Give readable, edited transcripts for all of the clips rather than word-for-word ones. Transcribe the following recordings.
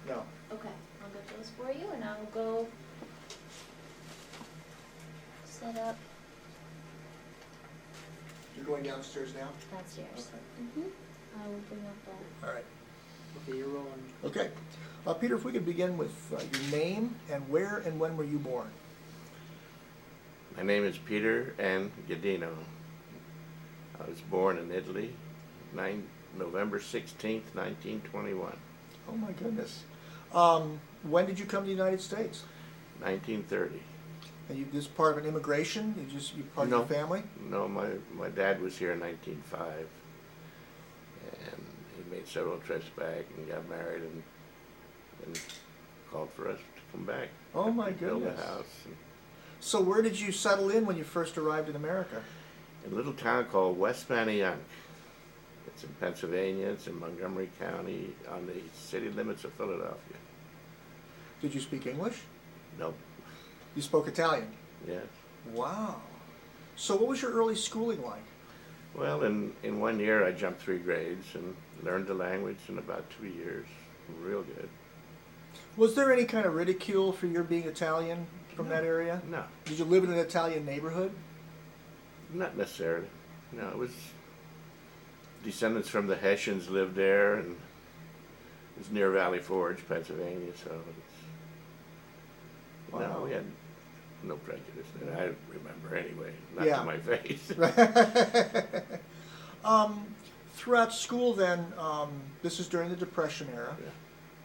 No. Okay, I'll get those for you, and I'll go set up You're going downstairs now? downstairs. Okay. I will bring up All right. Okay, you're rolling. Okay. Peter, if we could begin with your name and where and when were you born? My name is Peter N. Godino. I was born in Italy, November 16th, 1921. Oh my goodness. When did you come to the United States? 1930. And you this part of an immigration? You part of No. your family? No, my dad was here in 1905, and he made several trips back and got married and called for us to come back. Oh my and build a goodness. house. And So where did you settle in when you first arrived in America? in a little town called West Manayunk. It's in Pennsylvania. It's in Montgomery County on the city limits of Philadelphia. Did you speak English? Nope. You spoke Italian? Yes. Wow. So what was your early schooling like? Well, in 1 year I jumped 3 grades and learned the language in about 2 years. Real good. Was there any kind of ridicule for your being Italian from No. that area? No, Did you live in an Italian neighborhood? not necessarily. No, it was descendants from the Hessians lived there, and it was near Valley Forge, Pennsylvania, so it's, Wow. no, we had no prejudice that I remember anyway, not Yeah. to my face. Throughout school then, this is during the Depression era. Yeah.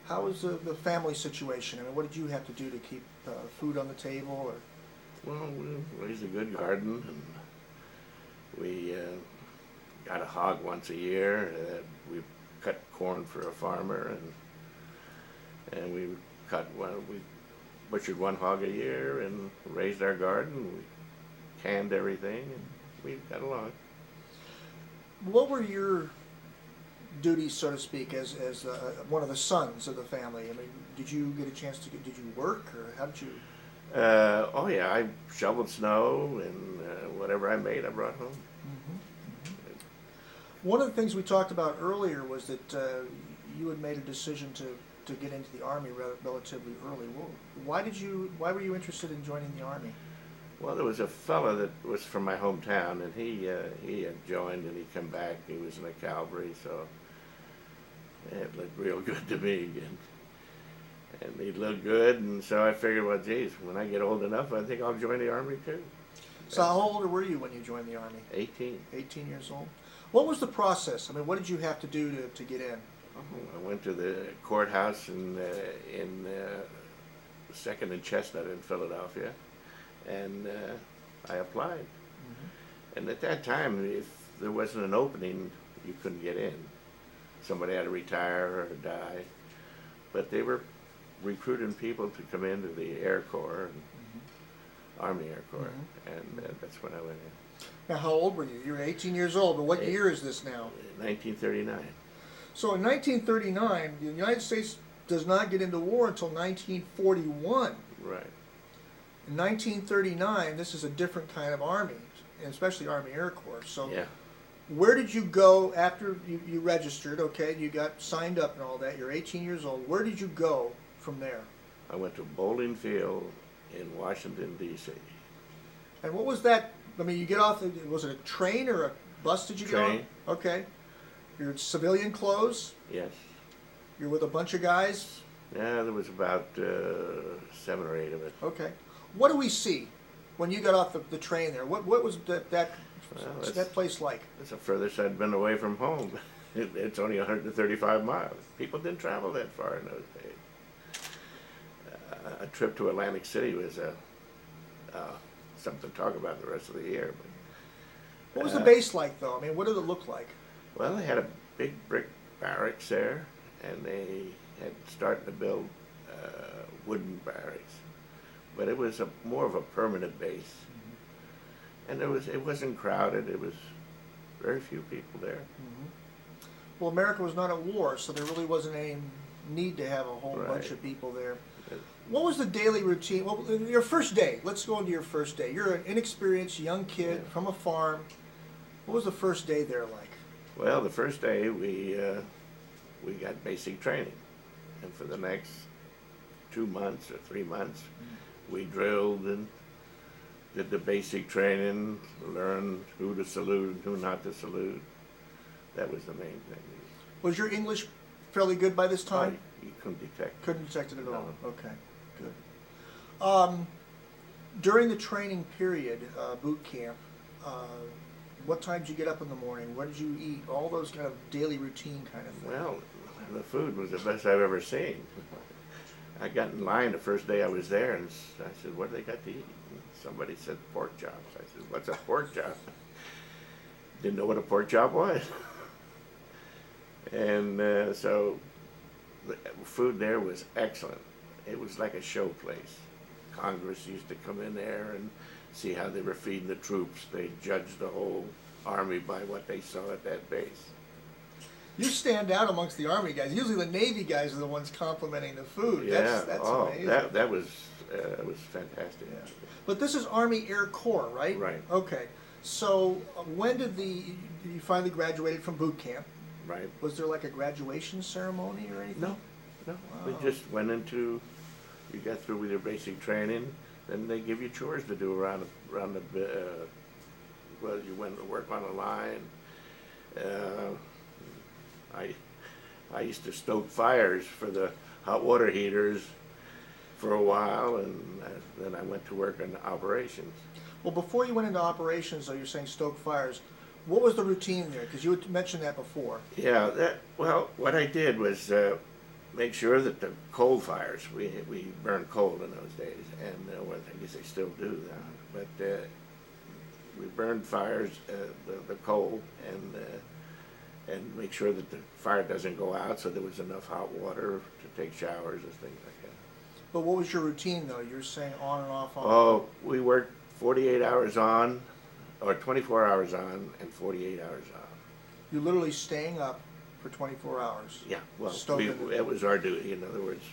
How was the family situation? I mean, what did you have to do to keep food on the table? Or Well, we raised a good garden, and we got a hog once a year. We cut corn for a farmer, and we butchered 1 hog a year and raised our garden. We canned everything, and we got along. what were your duties, so to speak, as one of the sons of the family? I mean, did you get a chance to did you work, or how did you? Oh yeah, I shoveled snow, and whatever I made, I brought home. One of the things we talked about earlier was that you had made a decision to get into the Army relatively early. Why were you interested in joining the Army? Well, there was a fellow that was from my hometown, and he had joined, and he'd come back. He was in the cavalry, so it looked real good to me, and he looked good, and so I figured, well, geez, when I get old enough, I think I'll join the Army too. So how old were you when you joined the Army? 18. 18 years old. What was the process? I mean, what did you have to do to get in? I went to the courthouse in 2nd and Chestnut in Philadelphia, and I applied. And at that time, if there wasn't an opening, you couldn't get in. Somebody had to retire or die. But they were recruiting people to come into the Air Corps, and Army Air Corps, and that's when I went in. Now, how old were you? You were 18 years old, but what year is this now? 1939. So in 1939, the United States does not get into war until 1941. Right. In 1939, this is a different kind of Army, and especially Army Air Corps. So Yeah. where did you go after you registered, okay, you got signed up and all that, you're 18 years old. Where did you go from there? I went to Bolling Field in Washington, D.C. And what was that? I mean, you get off, was it a train or a bus did you get on? Train. Okay. You're in civilian clothes. Yes. You're with a bunch of guys. Yeah, there was about 7 or 8 of us. Okay. What do we see when you got off the train there? What was that place like? That's the furthest I'd been away from home. It's only 135 miles. People didn't travel that far in those days. A trip to Atlantic City was something to talk about the rest of the year. But, What was the base like, though? I mean, what did it look like? well, they had a big brick barracks there, and they had started to build wooden barracks. But it was more of a permanent base. And it wasn't crowded. It was very few people there. Well, America was not at war, so there really wasn't any need to have a whole Right. bunch of people there. What was the daily routine? Well, your first day. Let's go into your first day. You're an inexperienced young kid Yeah. from a farm. What was the first day there like? Well, the first day we got basic training, And for the next 2 months or 3 months, we drilled and did the basic training, learned who to salute and who not to salute. That was the main thing. Was your English fairly good by this time? You couldn't detect. Couldn't detect it at all. No. Okay, good. During the training period, boot camp, what time did you get up in the morning? What did you eat? All those kind of daily routine kind of things. Well, the food was the best I've ever seen. I got in line the first day I was there, and I said, "What do they got to eat?" And somebody said, "Pork chops." I said, "What's a pork chop?" Didn't know what a pork chop was. And so the food there was excellent. It was like a show place. Congress used to come in there and see how they were feeding the troops. They judged the whole Army by what they saw at that base. You stand out amongst the Army guys. Usually the Navy guys are the ones complimenting the food. Yeah, That's oh, amazing. that was fantastic. Yeah. But this is Army Air Corps, right? Right. Okay. So when did you finally graduated from boot camp? Right. Was there like a graduation ceremony or anything? No. Wow. We just went into, you got through with your basic training, then they give you chores to do around the well, you went to work on a line. I used to stoke fires for the hot water heaters for a while, and then I went to work in operations. Well, before you went into operations, though, you're saying stoke fires. What was the routine there? Because you had mentioned that before. Yeah, well, what I did was make sure that the coal fires, we burned coal in those days, and well, I guess they still do now, but we burned fires, the coal, and make sure that the fire doesn't go out, so there was enough hot water to take showers and things like that. But what was your routine, though? You're saying on and off, on. Oh, we worked 48 hours on, or 24 hours on, and 48 hours off. You're literally staying up for 24 hours. Yeah, well, Stoking. it was our duty. In other words,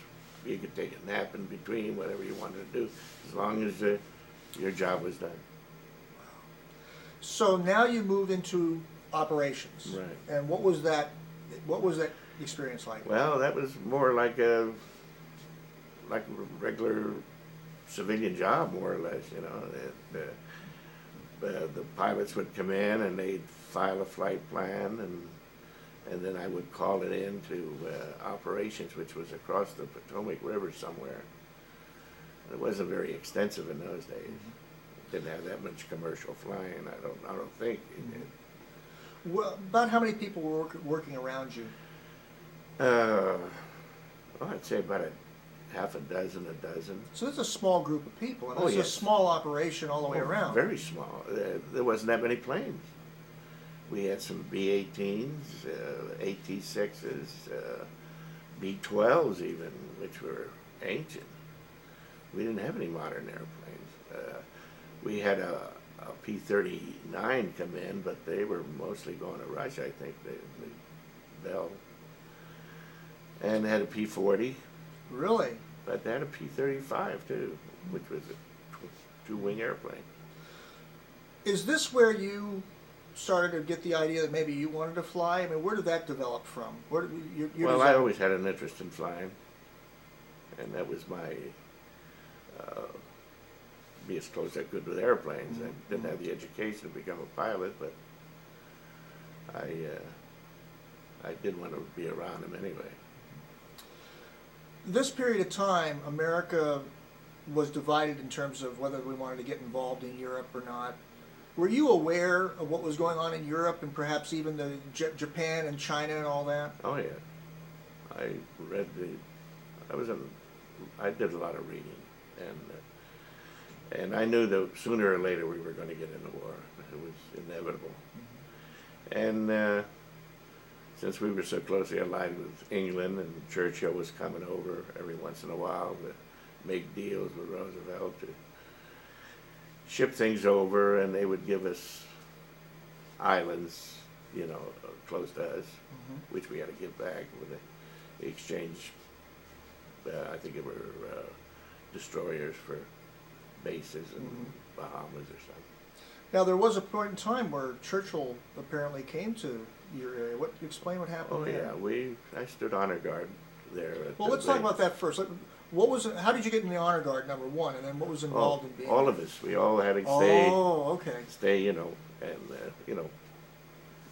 you could take a nap in between, whatever you wanted to do, as long as your job was done. So now you moved into operations. Right. And what was that experience like? Well, that was more like a regular civilian job, more or less. You know, the pilots would come in and they'd file a flight plan, and then I would call it in to operations, which was across the Potomac River somewhere. It wasn't very extensive in those days. Didn't have that much commercial flying. I don't think. Well, about how many people were working around you? Well, I'd say about a dozen. So it's a small group of people, and Oh, it's yes. a small operation all the way around. Very small. There wasn't that many planes. We had some B-18s, AT-6s, B-12s even, which were ancient. We didn't have any modern airplanes. We had a P-39 come in, but they were mostly going to Russia, I think, the Bell. And they had a P-40. Really? But they had a P-35 too, which was a two-wing airplane. Is this where you started to get the idea that maybe you wanted to fly? I mean, where did that develop from? Well, I always had an interest in flying, and that was my be as close as I could with airplanes. Mm-hmm. I didn't have the education to become a pilot, but I did want to be around them anyway. This period of time, America was divided in terms of whether we wanted to get involved in Europe or not. Were you aware of what was going on in Europe and perhaps even the Japan and China and all that? Oh yeah, I read I did a lot of reading, and I knew that sooner or later we were going to get into war. It was inevitable. And since we were so closely allied with England, and Churchill was coming over every once in a while to make deals with Roosevelt to ship things over, and they would give us islands, you know, close to us, which we had to give back with the exchange. I think it were destroyers for bases in Bahamas or something. Now, there was a point in time where Churchill apparently came to your area. Explain what happened Oh there. yeah, I stood honor guard there. At Well, the let's talk base. about that first. What was? How did you get in the honor guard, number one, and then what was involved in being? All of us. We all had to stay. Oh, okay. Stay, and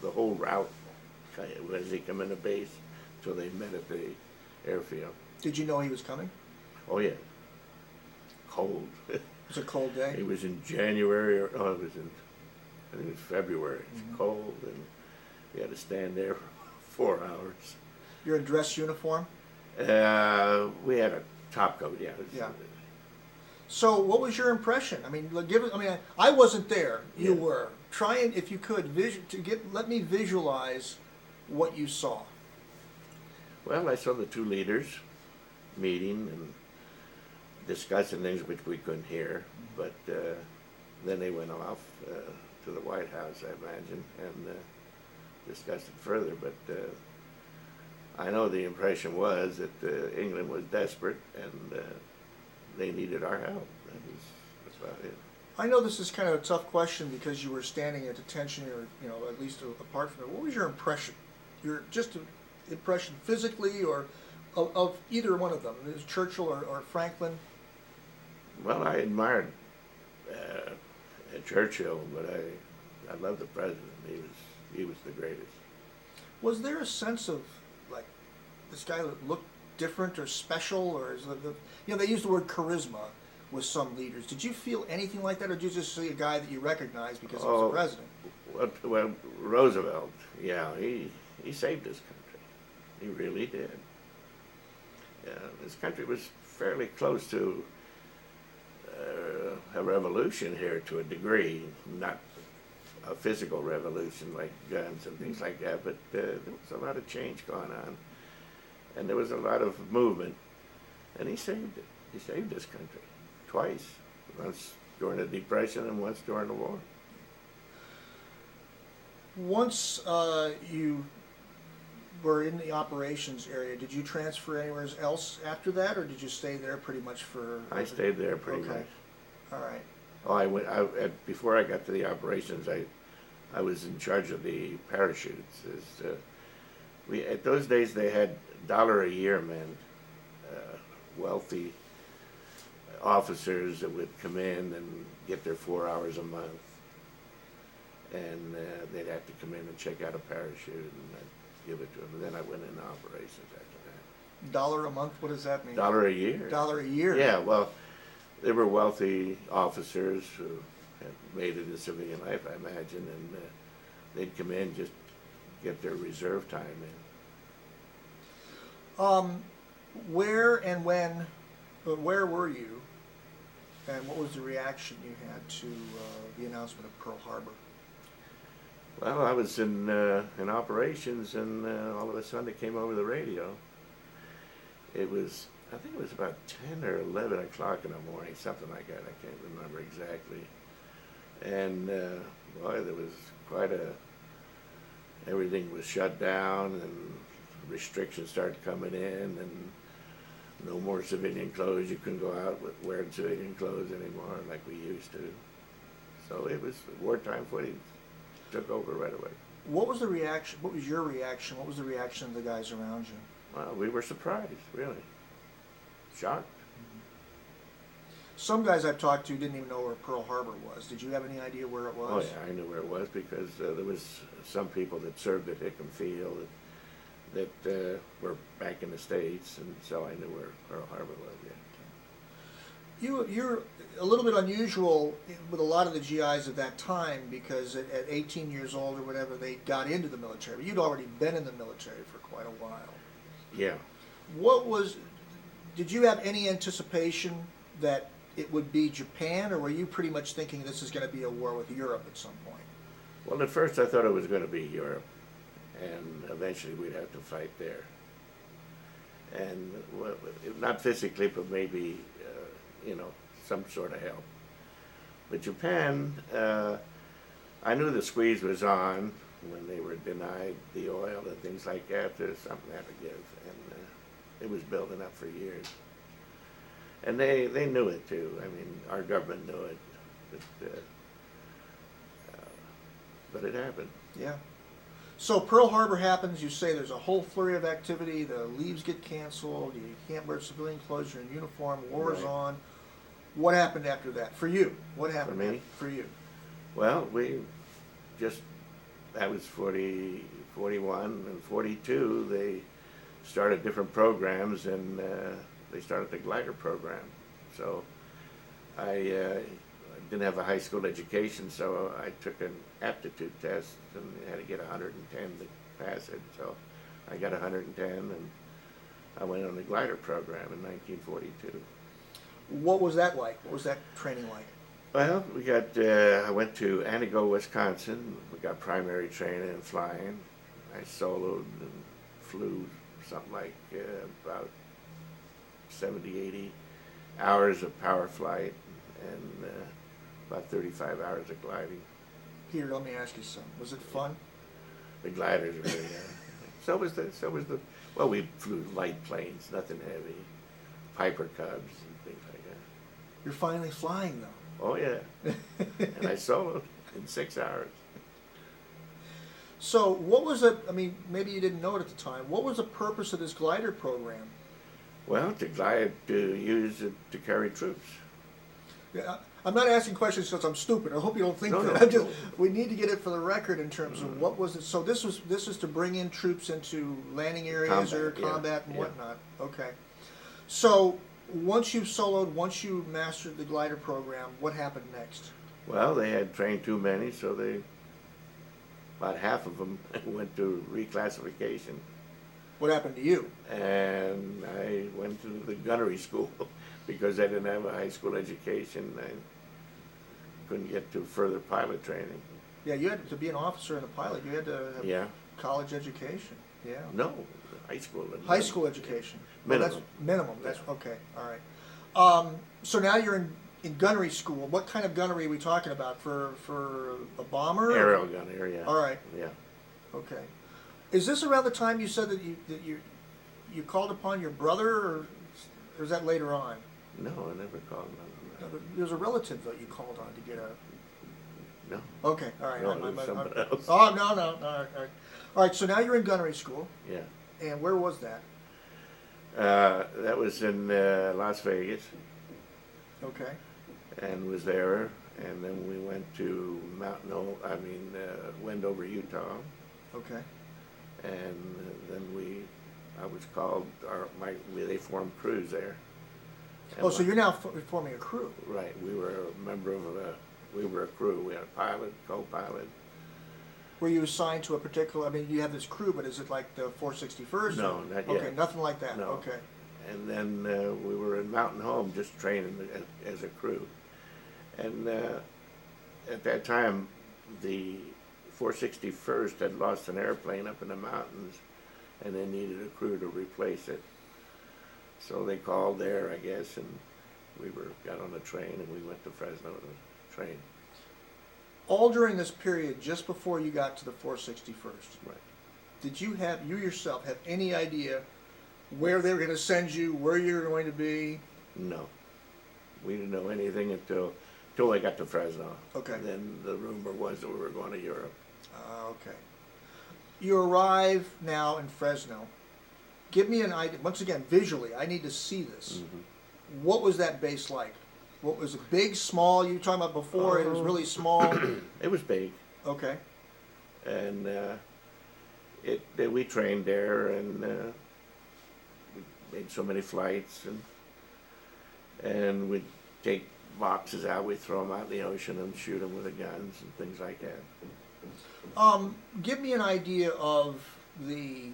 the whole route as they come into base till they met at the airfield. Did you know he was coming? Oh yeah, cold. It was a cold day. It was in January, or no, it was in, I think it was February. It's Mhm. cold, and we had to stand there for 4 hours. You're in dress uniform. We had a top coat, yeah. Yeah. So, what was your impression? I mean, I wasn't there. You Yeah. were. Try and, if you could, let me visualize what you saw. Well, I saw the two leaders meeting and discussing things which we couldn't hear, but then they went off to the White House, I imagine, and discussed it further. But I know the impression was that England was desperate and they needed our help. That's about it. I know this is kind of a tough question because you were standing at attention, or at least apart from it. What was your impression? Your just impression physically, or of either one of them, is Churchill or Franklin? Well, I admired Churchill, but I loved the president. He was the greatest. Was there a sense of like this guy that looked different or special, or is they use the word charisma with some leaders? Did you feel anything like that, or did you just see a guy that you recognized because he was the president? Well, Roosevelt, yeah, he saved his country. He really did. Yeah, this country was fairly close to a revolution here to a degree, not a physical revolution like guns and things like that, but there was a lot of change going on, and there was a lot of movement, and he saved it. He saved this country twice, once during the Depression and once during the war. Once you were in the operations area, did you transfer anywhere else after that, or did you stay there pretty much for? I stayed there pretty Okay. much. All right. Oh, before I got to the operations, I was in charge of the parachutes. At those days they had $1 a year men, wealthy officers that would come in and get their 4 hours a month, and they'd have to come in and check out a parachute, and I'd give it to them. And then I went into operations after that. $1 a month? What does that mean? $1 a year. $1 a year? Yeah, well, they were wealthy officers who had made it in civilian life, I imagine, and they'd come in just get their reserve time in. Where and when, where were you, and what was the reaction you had to the announcement of Pearl Harbor? Well, I was in operations, and all of a sudden it came over the radio. I think it was about 10 or 11 o'clock in the morning, something like that. I can't remember exactly. And boy, there was everything was shut down, and restrictions started coming in, and no more civilian clothes. You couldn't go out wearing civilian clothes anymore like we used to. So it was wartime footing. Took over right away. What was the reaction? What was your reaction? What was the reaction of the guys around you? Well, we were surprised, really. Shocked. Some guys I've talked to didn't even know where Pearl Harbor was. Did you have any idea where it was? Oh yeah, I knew where it was because there was some people that served at Hickam Field that were back in the States, and so I knew where Pearl Harbor was. Yeah. You're a little bit unusual with a lot of the GIs of that time because at 18 years old or whatever, they got into the military. But you'd already been in the military for quite a while. Yeah. Did you have any anticipation that it would be Japan, or were you pretty much thinking this is going to be a war with Europe at some point? Well, at first I thought it was going to be Europe, and eventually we'd have to fight there. And well, not physically, but maybe, some sort of help. But Japan, I knew the squeeze was on when they were denied the oil and things like that. There's something had to give, and it was building up for years. And they knew it too. I mean, our government knew it, but it happened. Yeah. So Pearl Harbor happens, you say there's a whole flurry of activity, the leaves get canceled, you can't wear civilian clothes, you're in uniform, war's Right. on. What happened after that? For you, what happened For me? for you? Well, that was 40, 41, and 42, they started different programs, and they started the glider program. So I didn't have a high school education, so I took an aptitude test and had to get 110 to pass it. So I got 110, and I went on the glider program in 1942. What was that like? What was that training like? Well, I went to Antigo, Wisconsin. We got primary training in flying. I soloed and flew something like about 70, 80 hours of power flight and about 35 hours of gliding. Peter, let me ask you something. Was it fun? The gliders are really, so was the, well, we flew light planes, nothing heavy, Piper Cubs and things like that. You're finally flying though. Oh yeah, and I soloed in 6 hours. So what was it, I mean, maybe you didn't know it at the time, what was the purpose of this glider program? Well, to use it to carry troops. Yeah, I'm not asking questions because I'm stupid. I hope you don't think No, that. no, I'm just, no. we need to get it for the record in terms of what was it. So this is to bring in troops into landing areas or Combat, yeah, combat and yeah. whatnot. Okay. So once you soloed, once you mastered the glider program, what happened next? Well, they had trained too many, so about half of them went to reclassification. What happened to you? And I went to the gunnery school because I didn't have a high school education. I couldn't get to further pilot training. Yeah, you had to be an officer and a pilot. You had to have Yeah. college education. Yeah. No, high school. High school education. Minimum. Well, that's minimum. That's Yeah. okay. All right. So now you're in gunnery school. What kind of gunnery are we talking about? For a bomber? Aerial gunner, yeah. All right. Yeah. Okay. Is this around the time you said that you called upon your brother, or is that later on? No, I never called them. No, but there's a relative that you called on to get a. No. Okay. All right. No, it was somebody else. Oh no no no. All right. All right. So now you're in gunnery school, Yeah. and where was that? That was in Las Vegas, Okay. and was there, and then we went to Wendover, Utah, Okay. and then I was called, they formed crews there. And Oh, so you're now forming a crew. right, we were a member of we were a crew, we had a pilot, co-pilot. Were you assigned to a particular? I mean, you have this crew, but is it like the 461st? No, not yet. Okay, nothing like that. No. Okay. And then we were in Mountain Home just training as a crew. And at that time, the 461st had lost an airplane up in the mountains, and they needed a crew to replace it. So they called there, I guess, and we got on a train and we went to Fresno to train. All during this period, just before you got to the 461st, Right. did you yourself have any idea where they were going to send you, where you were going to be? No, we didn't know anything until I got to Fresno. Okay. And then the rumor was that we were going to Europe. Okay. You arrive now in Fresno. Give me an idea. Once again, visually, I need to see this. Mm-hmm. What was that base like? What was it? Big, small? You were talking about before. It was really small. It was big. Okay. And we trained there, and we made so many flights, and we'd take boxes out, we'd throw them out in the ocean and shoot them with the guns and things like that. Give me an idea of the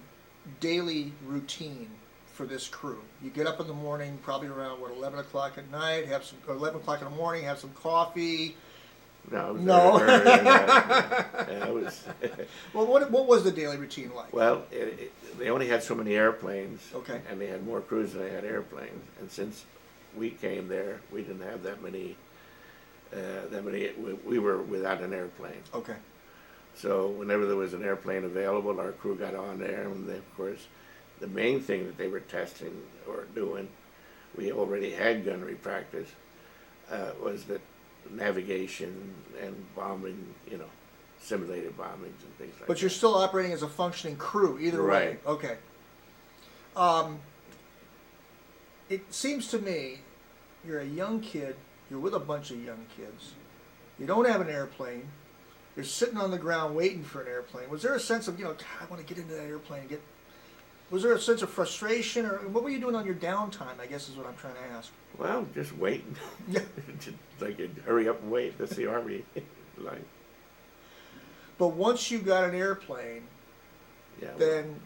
daily routine for this crew. You get up in the morning, probably around 11 o'clock at night. 11 o'clock in the morning. Have some coffee. No. It was No. earlier than that. Yeah, it was. Well, what was the daily routine like? Well, they only had so many airplanes. Okay. And they had more crews than they had airplanes. And since we came there, we didn't have that many. We were without an airplane. Okay. So whenever there was an airplane available, our crew got on there, and then, of course, the main thing that they were testing or doing, we already had gunnery practice, was that navigation and bombing, simulated bombings and things like But that. you're still operating as a functioning crew, either way. Right. Okay. It seems to me you're a young kid, you're with a bunch of young kids, you don't have an airplane, you're sitting on the ground waiting for an airplane. Was there a sense of, God, I want to get into that airplane and was there a sense of frustration, or what were you doing on your downtime, I guess is what I'm trying to ask. Well, just waiting. Yeah. Just like, hurry up and wait. That's the Army life. But once you got an airplane, Yeah. then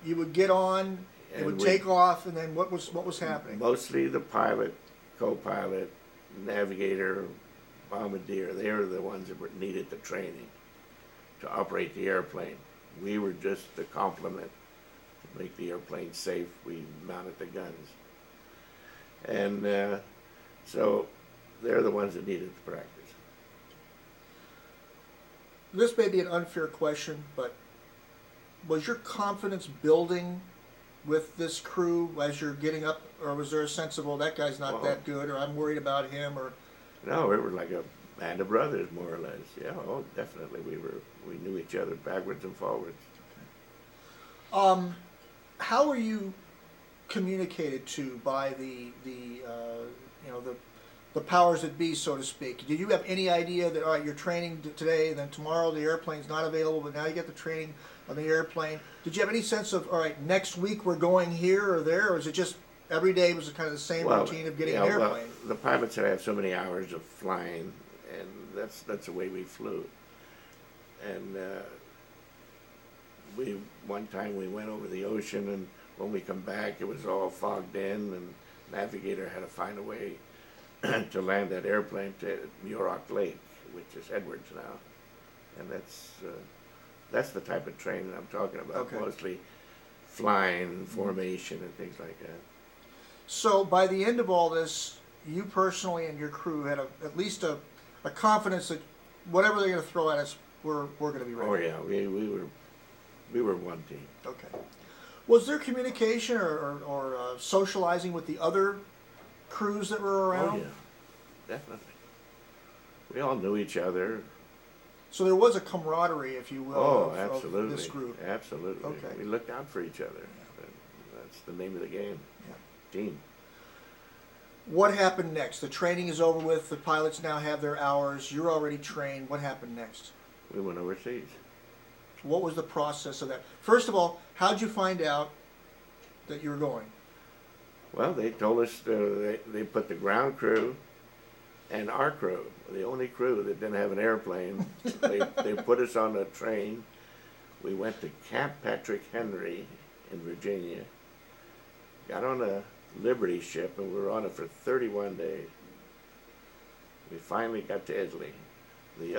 you would get on, it And would we- take off, and then what was happening? Mostly the pilot, co-pilot, navigator, bombardier. They were the ones that needed the training to operate the airplane. We were just the complement to make the airplane safe. We mounted the guns. And so they're the ones that needed the practice. This may be an unfair question, but was your confidence building with this crew as you're getting up, or was there a sense of, well, that guy's not Well- that good, or I'm worried about him, or No, we were like a band of brothers, more or less. Yeah, oh, definitely. We knew each other backwards and forwards. how were you communicated to by the powers that be, so to speak? Did you have any idea that, all right, you're training today, and then tomorrow the airplane's not available, but now you get the training on the airplane? Did you have any sense of, all right, next week we're going here or there, or was it just every day was kind of the same routine of getting an yeah, airplane? Well, the pilots had so many hours of flying, and that's the way we flew. And one time we went over the ocean, and when we come back, it was all fogged in, and navigator had to find a way to land that airplane to Muroc Lake, which is Edwards now, and that's the type of training I'm talking about. Okay. Mostly flying, formation, and things like that. So by the end of all this, you personally and your crew had at least a confidence that whatever they're going to throw at us, we're going to be ready. Oh yeah, we were one team. Okay. Was there communication or socializing with the other crews that were around? Oh yeah, definitely. We all knew each other. So there was a camaraderie, if you will, Oh, of absolutely. this group. Absolutely. Okay. We looked out for each other. That's the name of the game. Yeah. Team. What happened next? The training is over with. The pilots now have their hours. You're already trained. What happened next? We went overseas. What was the process of that? First of all, how'd you find out that you were going? Well, they told us they put the ground crew and our crew, the only crew that didn't have an airplane, they put us on a train. We went to Camp Patrick Henry in Virginia, got on a Liberty ship, and we were on it for 31 days. We finally got to Italy. The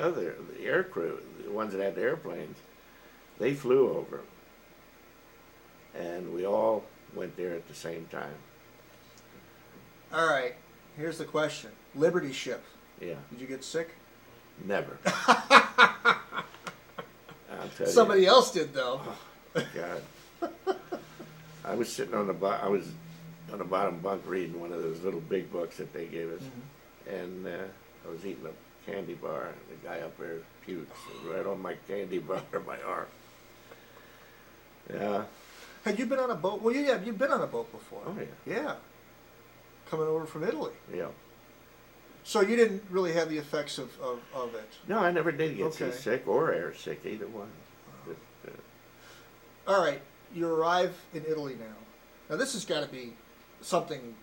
air crew, the ones that had the airplanes, they flew over, and we all went there at the same time. All right. Here's the question. Liberty ship. Yeah, Did you get sick? never. I'll tell Somebody else did, though. you. God. I was sitting on the bottom bunk reading one of those little big books that they gave us, and I was eating a candy bar, and the guy up there puked right on my candy bar on my arm. Yeah. Had you been on a boat? Well, yeah, you've been on a boat before. Oh yeah. Yeah. Coming over from Italy. Yeah. So you didn't really have the effects of it. No, I never did get Okay. seasick or air sick, either one. Just, All right. You arrive in Italy now. Now this has got to be something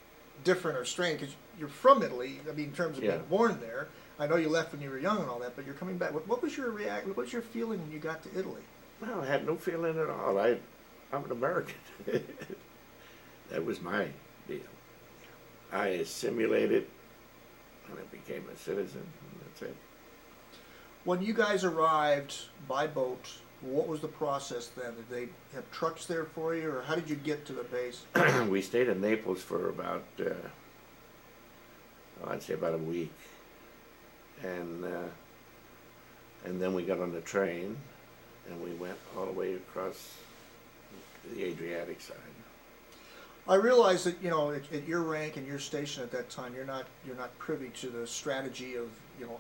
different or strange because you're from Italy. I mean, in terms of Yeah. being born there. I know you left when you were young and all that, but you're coming back. What was your reaction? What was your feeling when you got to Italy? well, I had no feeling at all. I'm an American. That was my deal. I assimilated, and I became a citizen, and that's it. When you guys arrived by boat, what was the process then? Did they have trucks there for you, or how did you get to the base? We stayed in Naples for about, I'd say about a week, and then we got on the train, and we went all the way across the Adriatic side. I realize that at your rank and your station at that time, you're not privy to the strategy of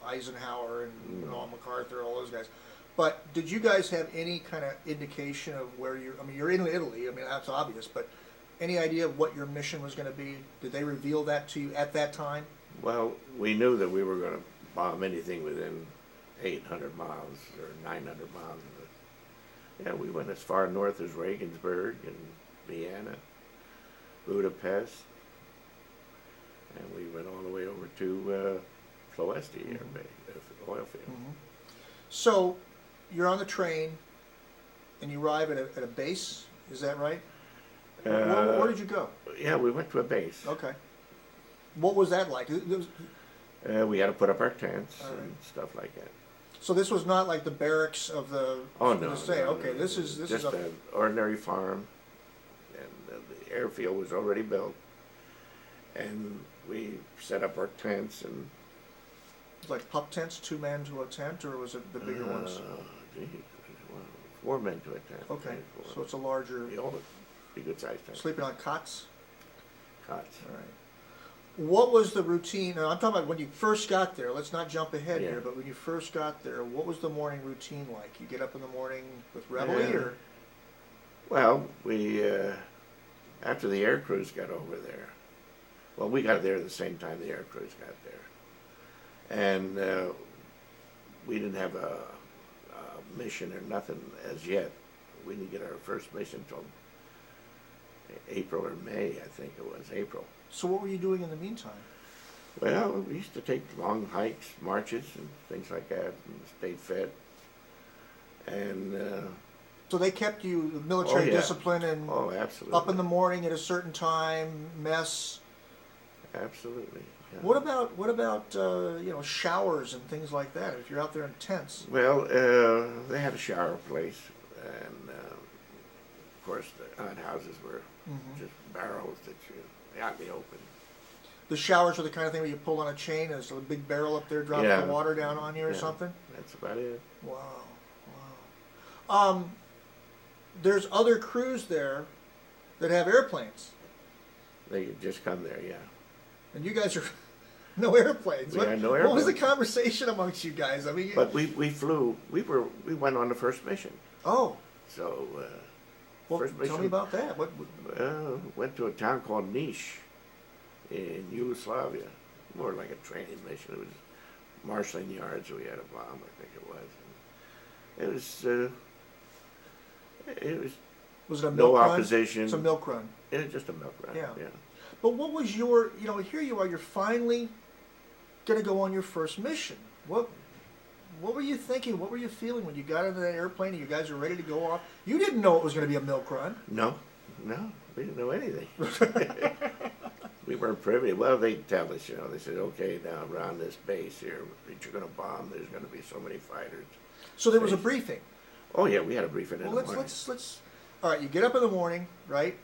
Eisenhower and No. MacArthur, all those guys. But did you guys have any kind of indication of where I mean, you're in Italy, I mean, that's obvious, but any idea of what your mission was going to be? Did they reveal that to you at that time? Well, we knew that we were going to bomb anything within 800 miles or 900 miles. Yeah, we went as far north as Regensburg and Vienna, Budapest, and we went all the way over to Ploesti oil field. Mm-hmm. So you're on the train and you arrive at a base, is that right? Where did you go? Yeah, we went to a base. Okay. What was that like? We had to put up our tents All right. and stuff like that. So this was not like the barracks of the. Oh no! Okay, this is just an ordinary farm, and the airfield was already built, and we set up our tents and. Like pup tents, 2 men to a tent, or was it the bigger ones? Gee, 4 men to a tent. Okay, so it's a larger. Be good sized tent. Sleeping on cots. Cots. All right. What was the routine? Now, I'm talking about when you first got there. Let's not jump ahead here, but when you first got there, what was the morning routine like? You get up in the morning with reveille, or? Well, we after the air crews got over there. Well, we got there at the same time the air crews got there, and we didn't have a mission or nothing as yet. We didn't get our first mission until April or May, I think it was April. So what were you doing in the meantime? Well, we used to take long hikes, marches, and things like that, and stayed fed. And so they kept you the military discipline and absolutely. up in the morning at a certain time, mess. Absolutely. Yeah. What about showers and things like that? If you're out there in tents. Well, they had a shower place, and of course the outhouses were just barrels that you out in the open. The showers are the kind of thing where you pull on a chain and there's a big barrel up there dropping the water down on you or something? That's about it. Wow. There's other crews there that have airplanes. They could just come there, yeah. And you guys are no airplanes. We had no What was the airplanes. conversation amongst you guys? I mean, But we flew. We went on the first mission. Oh. So Well, first mission. tell me about that. What? Went to a town called Niš in Yugoslavia. More like a training mission. It was marshalling yards. We had a bomb, I think it was. Was it a milk no run? opposition. It's a milk run. It was just a milk run. Yeah. Yeah. But what was your? Here you are. You're finally going to go on your first mission. What were you thinking? What were you feeling when you got into that airplane and you guys were ready to go off? You didn't know it was going to be a milk run. No, we didn't know anything. We weren't privy. Well, they tell us, they said, okay, now around this base here that you're going to bomb, there's going to be so many fighters. So there was a briefing. Oh yeah, we had a briefing in Well, the morning. let's. All right, you get up in the morning, right?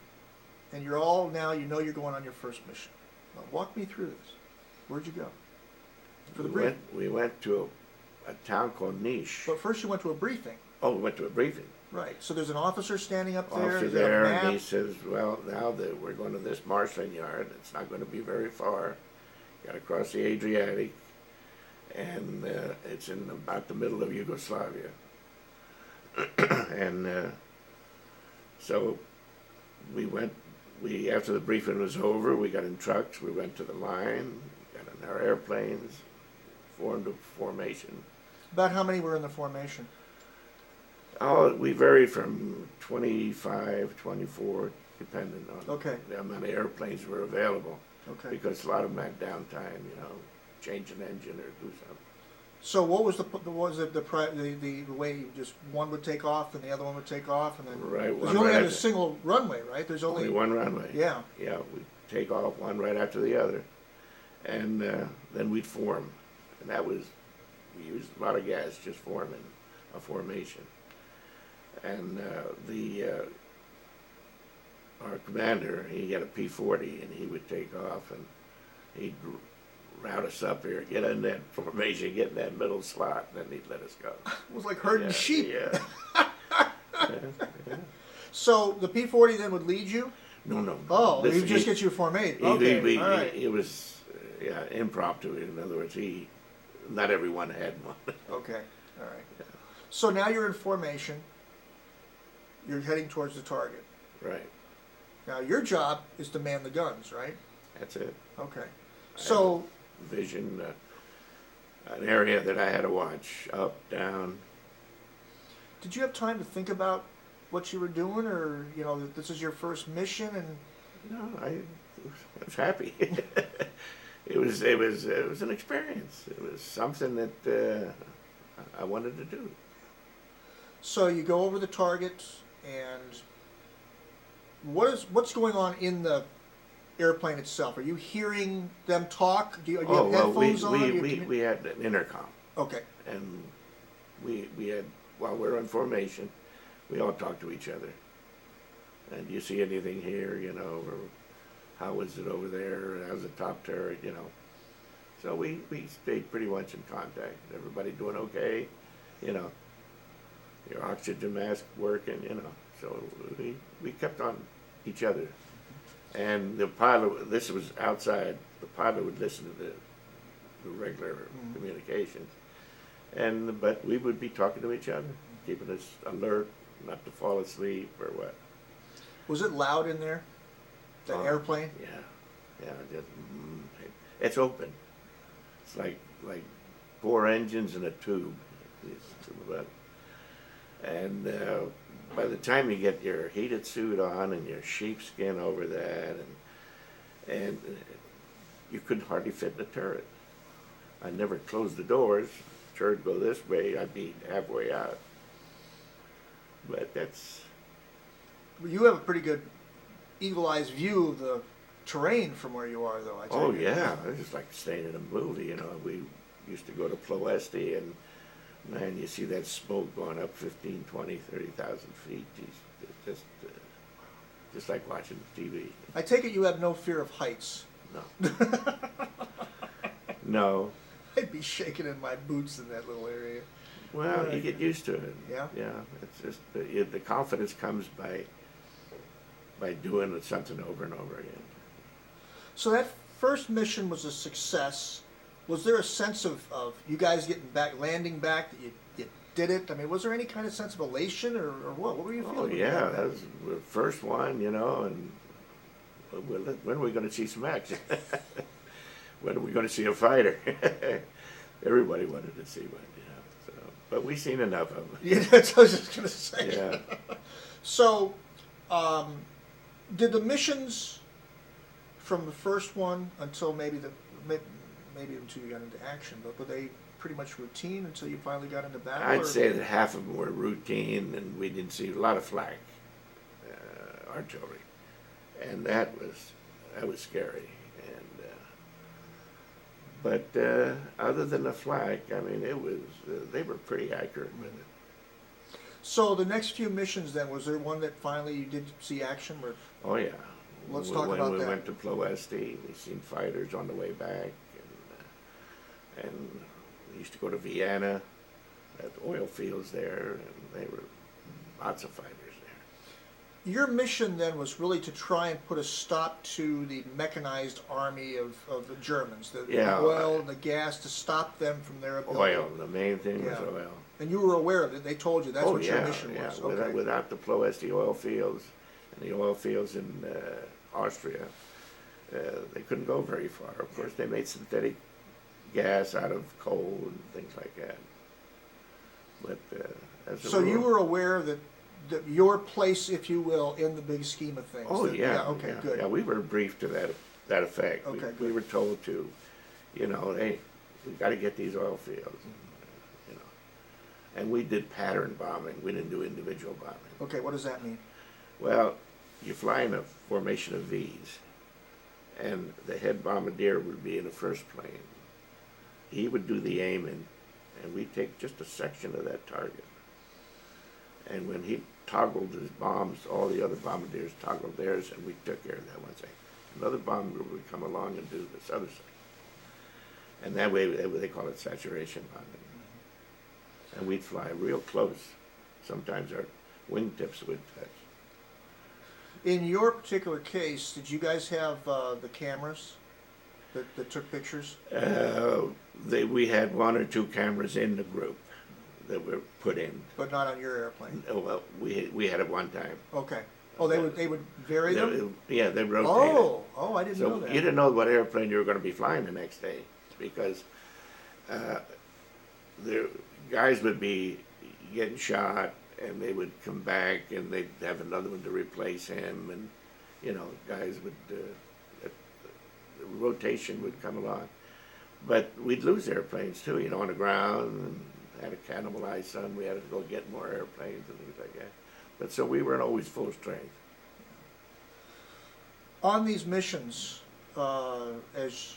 And you're all now. You're going on your first mission. Now, walk me through this. Where'd you go? For the briefing. We went to a town called Niš. But first, you went to a briefing. Oh, we went to a briefing. Right. So there's an officer standing up there. Officer He's got a there, map. and he says, well, now that we're going to this marshalling yard, it's not going to be very far. Got to cross the Adriatic, and it's in about the middle of Yugoslavia. And so we went. After the briefing was over, we got in trucks. We went to the line, got in our airplanes, formed a formation. About how many were in the formation? Oh, we varied from 25, 24, depending on the amount of airplanes were available. Okay. Because a lot of them had downtime, change an engine or do something. So what was the way you just one would take off and the other one would take off and then Right. because you only had a single runway, right? There's only one runway. Yeah. Yeah, we take off one right after the other, and then we'd form, and we used a lot of gas just forming a formation, and our commander, he had a P-40 and he would take off and he'd route us up here, get in that formation, get in that middle slot, and then he'd let us go. It was like herding sheep. Yeah. So the P-40 then would lead you? No. Oh, he would just get you a formation. Okay, all right. It was impromptu. In other words, not everyone had one. Okay, all right. So now you're in formation. You're heading towards the target. Right. Now your job is to man the guns, right? That's it. Okay. I So had a vision, an area that I had to watch, up, down. did you have time to think about what you were doing, or that this is your first mission? And No, I was happy. It was an experience. It was something that I wanted to do. so you go over the target, and what's going on in the airplane itself? Are you hearing them talk? Do you have headphones on? Do you we had an intercom, Okay. and we had, while we were in formation, we all talked to each other. And do you see anything here, or how is it over there? How's the top turret, So we stayed pretty much in contact. Everybody doing okay, your oxygen mask working, So we kept on each other. And the pilot, this was outside, the pilot would listen to the regular communications. But we would be talking to each other, keeping us alert, not to fall asleep or what. Was it loud in there? The airplane? Yeah, it's open. It's like 4 engines and a tube. And by the time you get your heated suit on and your sheepskin over that, and you couldn't hardly fit in the turret. I never closed the doors. Turret go this way, I'd be halfway out. But that's. You have a pretty good eagle-eyed view of the terrain from where you are, though. I Oh take it. yeah, it was like staying in a movie. We used to go to Ploesti, and man, you see that smoke going up 15, 20, 30,000 feet. Geez, just like watching TV. I take it you have no fear of heights. No. No. I'd be shaking in my boots in that little area. Well, you get used to it. Yeah. Yeah. It's just the confidence comes by doing something over and over again. So that first mission was a success. Was there a sense of you guys landing back, that you did it? I mean, was there any kind of sense of elation or what? What were you feeling? Oh yeah, that was the first one, and when are we going to see some action? When are we going to see a fighter? Everybody wanted to see one, So, but we seen enough of them. Yeah, that's what I was just going to say. Yeah. So, did the missions from the first one until maybe until you got into action, but were they pretty much routine until you finally got into battle? I'd say that half of them were routine, and we didn't see a lot of flak artillery, and that was scary. But other than the flak, I mean, they were pretty accurate with it. So the next few missions, then, was there one that finally you did see action? Or? Oh yeah. Let's talk about when we that. went to Ploesti, we seen fighters on the way back, and we used to go to Vienna, at oil fields there, and they were lots of fighters there. Your mission then was really to try and put a stop to the mechanized army of the Germans, the oil and the gas, to stop them from their ability. Oil, the main thing was oil. And you were aware of it. They told you that's what your mission was. Okay. Without the Ploesti oil fields and the oil fields in Austria, they couldn't go very far. Of course, they made synthetic gas out of coal and things like that. But as a so rule, you were aware that your place, if you will, in the big scheme of things. Oh yeah. Okay. Yeah, Good. Yeah, we were briefed to that effect. Okay. We were told to, hey, we got to get these oil fields. And we did pattern bombing. We didn't do individual bombing. Okay. What does that mean? Well, you fly in a formation of V's, and the head bombardier would be in the first plane. He would do the aiming, and we'd take just a section of that target. And when he toggled his bombs, all the other bombardiers toggled theirs, and we took care of that one thing. Another bomb group would come along and do this other thing. And that way, they call it saturation bombing. And we'd fly real close. Sometimes our wingtips would touch. In your particular case, did you guys have the cameras that took pictures? We had 1 or 2 cameras in the group. that were put in. But not on your airplane. Oh, well, we had it one time. Okay. Oh, they would vary them? Yeah, they rotated. Oh, I didn't know So that. you didn't know what airplane you were going to be flying the next day, because the guys would be getting shot, and they would come back, and they'd have another one to replace him, and guys would the rotation would come along. But we'd lose airplanes too, on the ground, and had to cannibalize some. We had to go get more airplanes and things like that. But so we weren't always full strength. On these missions, as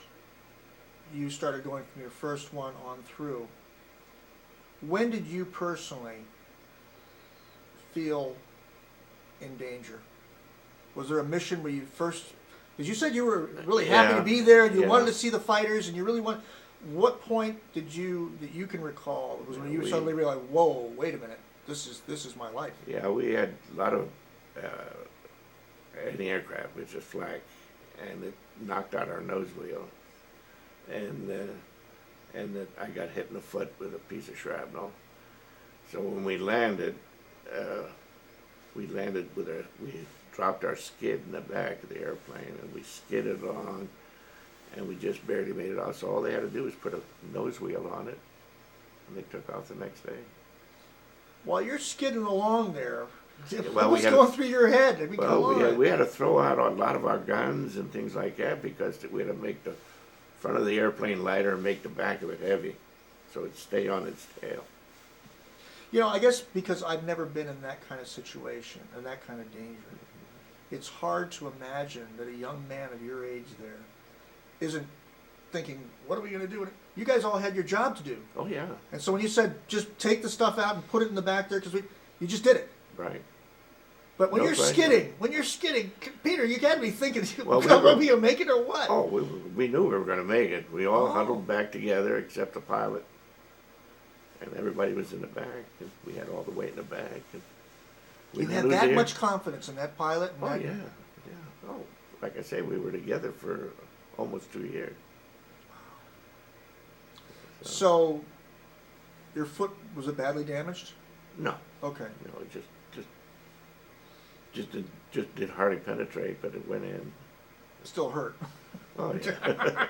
you started going from your first one on through, when did you personally feel in danger? Was there a mission where you first, because you said you were really happy to be there and you wanted to see the fighters and you really want, what point that you can recall was when you suddenly realized, whoa, wait a minute, this is my life? Yeah, we had a lot of anti-aircraft, which is flak, and it knocked out our nose wheel, and that I got hit in the foot with a piece of shrapnel. So when we landed we dropped our skid in the back of the airplane, and we skidded along, and we just barely made it off. So all they had to do was put a nose wheel on it, and they took off the next day. While you're skidding along there, well, what's going through your head? I mean, we had to throw out a lot of our guns and things like that, because we had to make the front of the airplane lighter and make the back of it heavy, so it'd stay on its tail. I guess because I've never been in that kind of situation and that kind of danger, it's hard to imagine that a young man of your age there isn't thinking, what are we going to do? You guys all had your job to do. Oh, yeah. And so when you said, just take the stuff out and put it in the back there, because you just did it. Right. But when No you're question. skidding, Peter, you got to be thinking, Well, will we make it or what? Oh, we knew we were going to make it. We all huddled back together except the pilot. And everybody was in the back, and we had all the weight in the back. And we You didn't had lose that air. much confidence in that pilot? And Oh, that, yeah. Oh, like I say, we were together for almost 2 years. So, your foot, was it badly damaged? No, Okay. it just did hardly penetrate, but it went in. Still hurt. Oh, yeah.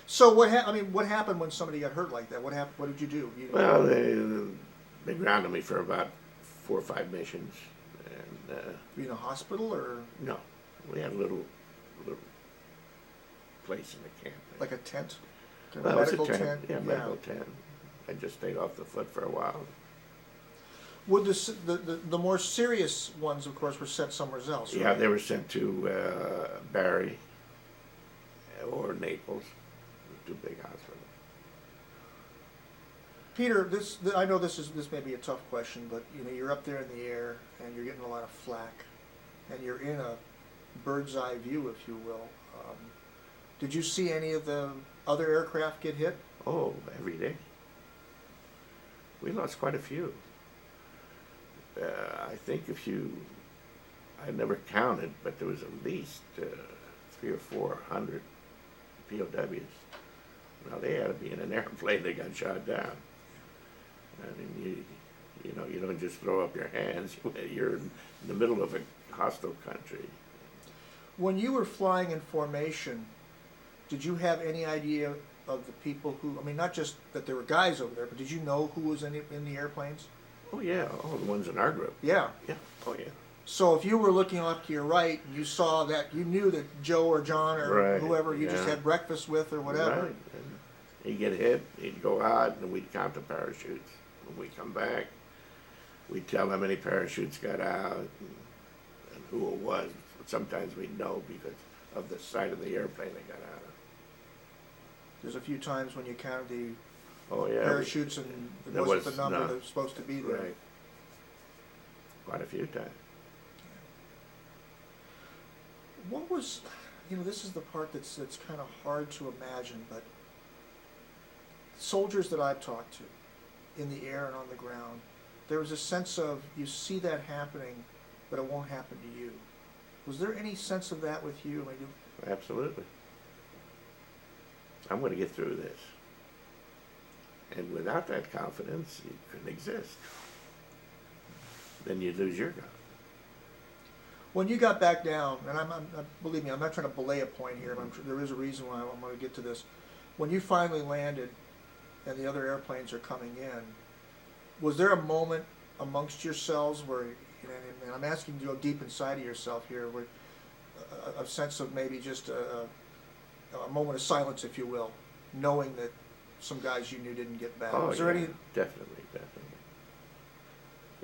So what happened when somebody got hurt like that? What happened? What did you do? Well, they grounded me for about 4 or 5 missions, and Were you in a hospital or no, we had a little place in the camp. like a tent? Well, it was medical a tent. tent? Yeah, medical tent. I just stayed off the foot for a while. Would the more serious ones, of course, were sent somewhere else? Right? Yeah, they were sent to Bari or Naples, 2 big hospitals. Peter, I know this may be a tough question, but you're up there in the air and you're getting a lot of flak, and you're in a bird's eye view, if you will. Did you see any of the other aircraft get hit? Oh, every day. We lost quite a few. I think I never counted, but there was at least 300 or 400 POWs. Now they had to be in an airplane that got shot down. I mean, you don't just throw up your hands. You're in the middle of a hostile country. When you were flying in formation, did you have any idea of the people who? I mean, not just that there were guys over there, but did you know who was in the airplanes? Oh yeah, all the ones in our group. Yeah. Yeah. Oh yeah. So if you were looking off to your right and you saw that, you knew that Joe or John or Right, whoever you just yeah. had breakfast with or whatever. Right. And he'd get hit, he'd go out, and we'd count the parachutes. When we come back, we'd tell how many parachutes got out and who it was. Sometimes we'd know because of the side of the airplane they got out of. There's a few times when you counted the Oh yeah. parachutes and it there wasn't was the number none. that was supposed to be there. Right. Quite a few times. What was, this is the part that's kind of hard to imagine, but soldiers that I've talked to in the air and on the ground, there was a sense of, you see that happening, but it won't happen to you. Was there any sense of that with you? I mean, Absolutely. I'm going to get through this. And without that confidence, you couldn't exist. Then you lose your gun. When you got back down, and believe me, I'm not trying to belay a point here, but there is a reason why I'm going to get to this. When you finally landed and the other airplanes are coming in, was there a moment amongst yourselves where, and I'm asking you to go deep inside of yourself here, where a sense of maybe just a moment of silence, if you will, knowing that some guys you knew didn't get back? Oh, was there any? definitely.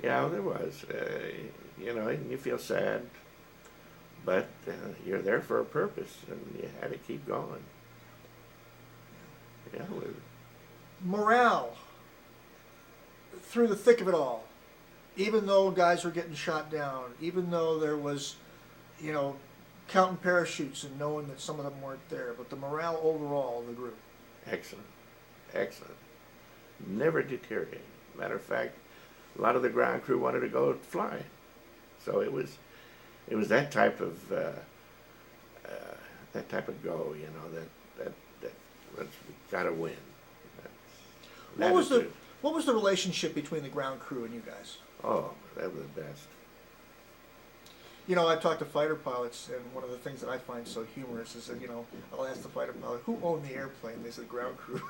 Yeah, there was. And you feel sad, but you're there for a purpose, and you had to keep going. Yeah. Morale through the thick of it all, even though guys were getting shot down, even though there was, counting parachutes and knowing that some of them weren't there, but the morale overall of the group. Excellent. Never deteriorated. Matter of fact, a lot of the ground crew wanted to go fly, so it was that type of go. That we got to win. What was the relationship between the ground crew and you guys? Oh, that was the best. I've talked to fighter pilots, and one of the things that I find so humorous is that, I'll ask the fighter pilot, who owned the airplane? They said, ground crew.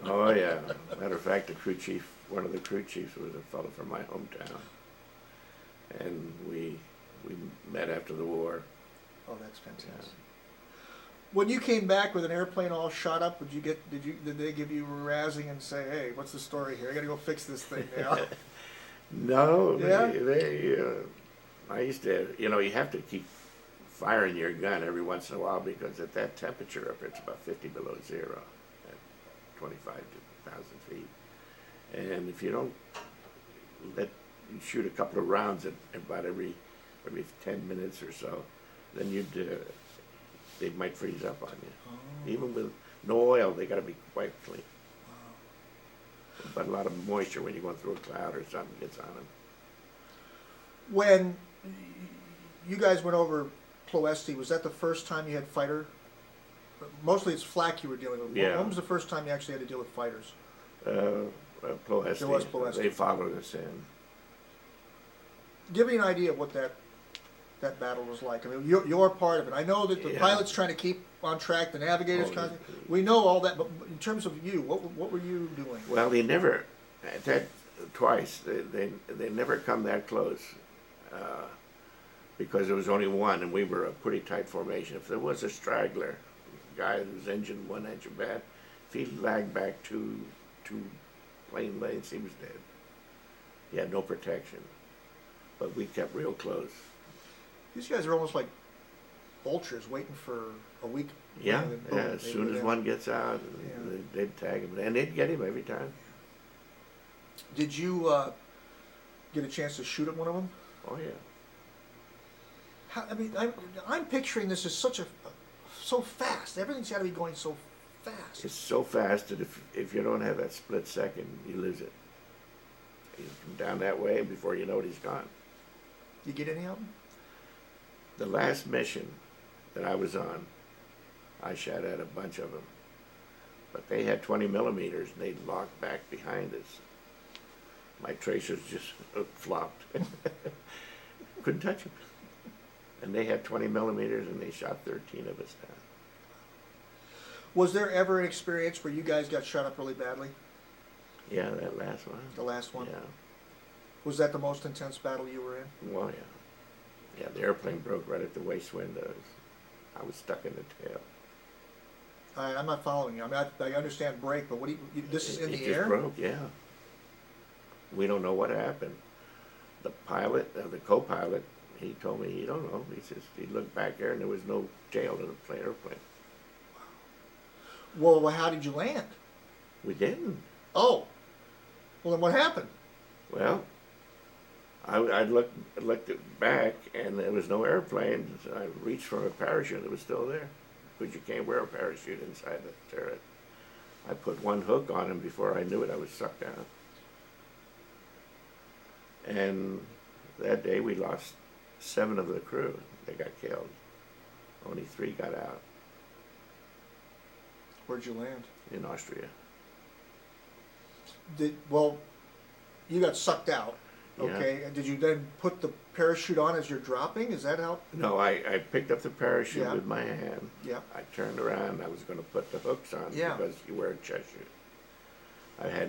Oh, yeah. Matter of fact, one of the crew chiefs was a fellow from my hometown. And we met after the war. Oh, that's fantastic. Yeah. When you came back with an airplane all shot up, did they give you a razzing and say, hey, what's the story here? I gotta go fix this thing now. No, yeah? I used to, you have to keep firing your gun every once in a while, because at that temperature up, it's about 50 below zero at 25 to 1,000 feet. And if you don't you shoot a couple of rounds at about every 10 minutes or so, then they might freeze up on you. Oh. Even with no oil, they got to be wiped clean. Wow. But a lot of moisture when you're going through a cloud or something gets on them. When you guys went over Ploesti, was that the first time you had fighter? Mostly it's flak you were dealing with. Yeah. When was the first time you actually had to deal with fighters? Ploesti. It was Ploesti. They followed us in. Give me an idea of what that battle was like. I mean, your part of it. I know that the pilot's trying to keep on track, the navigators, we know all that, but in terms of you, what were you doing? Well, they never, twice, they never come that close, because there was only one, and we were a pretty tight formation. If there was a straggler, a guy whose engine 1 inch of bad, if he lagged back two plane lanes, he was dead. He had no protection, but we kept real close. These guys are almost like vultures waiting for a week. Yeah, as soon as one gets out, they'd tag him, and they'd get him every time. Did you get a chance to shoot at one of them? Oh yeah. I'm picturing this as so fast. Everything's got to be going so fast. It's so fast that if you don't have that split second, you lose it. You come down that way, and before you know it, he's gone. You get any of them? The last mission that I was on, I shot at a bunch of them, but they had 20 millimeters, and they locked back behind us. My tracers just flopped. Couldn't touch them. And they had 20 millimeters, and they shot 13 of us down. Was there ever an experience where you guys got shot up really badly? Yeah, that last one. The last one? Yeah. Was that the most intense battle you were in? Well, yeah. Yeah, the airplane broke right at the waist windows. I was stuck in the tail. I'm not following you. I understand break, but this is in the air? It just broke, yeah. We don't know what happened. The pilot, the co-pilot, he told me he don't know. He says he looked back there and there was no tail to the airplane. Wow. Well, how did you land? We didn't. Oh. Well, then what happened? Well, I looked back, and there was no airplane. So I reached for a parachute. It was still there, because you can't wear a parachute inside the turret. I put one hook on him before I knew it. I was sucked down. And that day we lost 7 of the crew. They got killed. Only 3 got out. Where'd you land? In Austria. well, you got sucked out, Yeah. okay? And did you then put the parachute on as you're dropping? Is that how? No, I picked up the parachute Yeah. with my hand. Yeah. I turned around. I was going to put the hooks on Yeah. because you wear a chest chute. I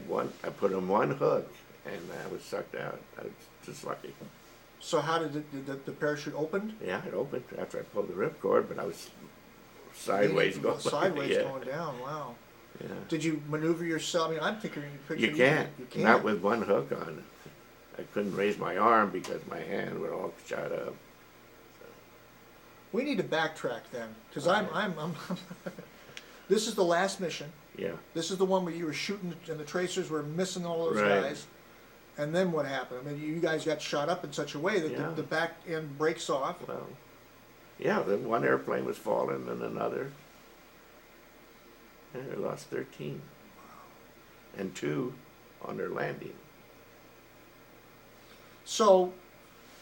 put on one hook, and I was sucked out. I was just lucky. So how did the parachute opened? Yeah, it opened after I pulled the ripcord, but I was sideways going. Sideways Yeah. going down. Wow. Yeah. Did you maneuver yourself? I mean, I'm picturing You can't. You can't. Not with one hook on. I couldn't raise my arm because my hand would all shot up. We need to backtrack then, because I'm this is the last mission. Yeah. This is the one where you were shooting and the tracers were missing all those Right. guys. And then what happened? I mean, you guys got shot up in such a way that Yeah. the back end breaks off. Well, yeah, then one airplane was falling and another. And I lost 13. And 2 on their landing. So